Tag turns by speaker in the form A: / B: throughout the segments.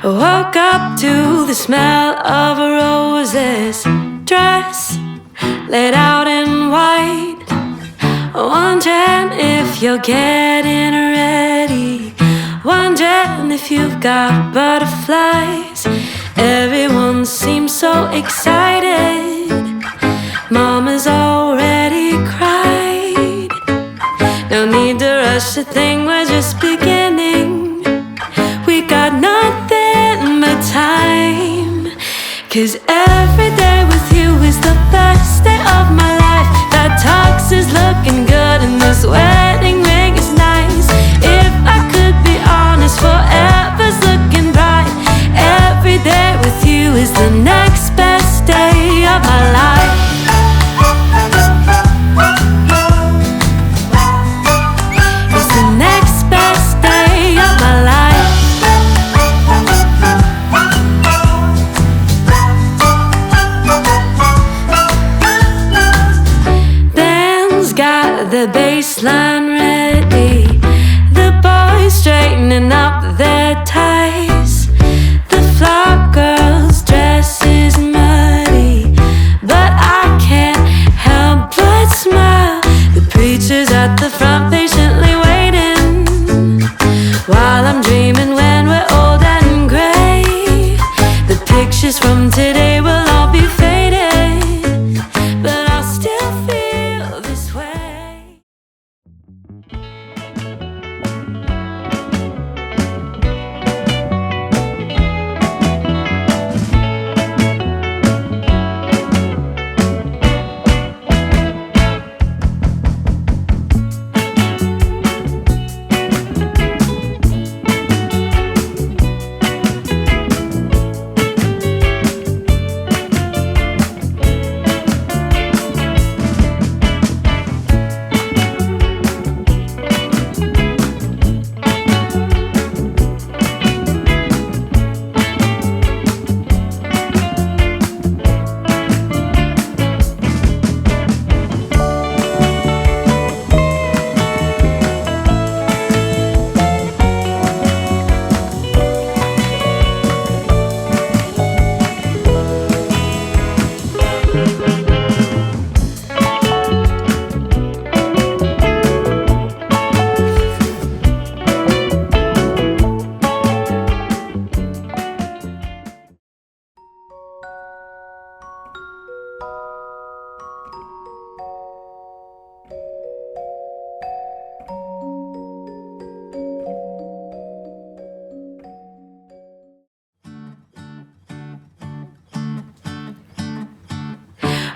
A: Woke up to the smell of a roses dress laid out in white, wondering if you're getting ready, wondering if you've got butterflies. Everyone seems so excited. Mama's already cried. No need to rush a thing, we're just beginning. We got nothing but time, 'cause every day with you is the best day of my life. That tux is looking good and this wedding ring is nice. If I could be honest, forever's looking bright. Every day with you is the next best day of my life. It's the next best day of my life. Got the baseline ready, the boys straightening up their ties. The flower girl's dress is muddy, but I can't help but smile. The preacher's at the front patiently waiting, while I'm dreaming when we're old and gray. The pictures from today will all be faded, but I'll still feel this way.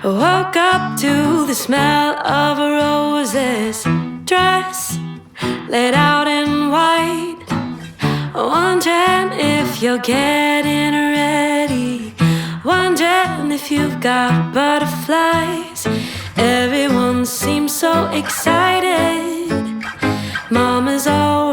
A: Woke up to the smell of a roses dress laid out in white, wondering if you're getting ready, wondering if you've got butterflies. Everyone seems so excited. Mama's always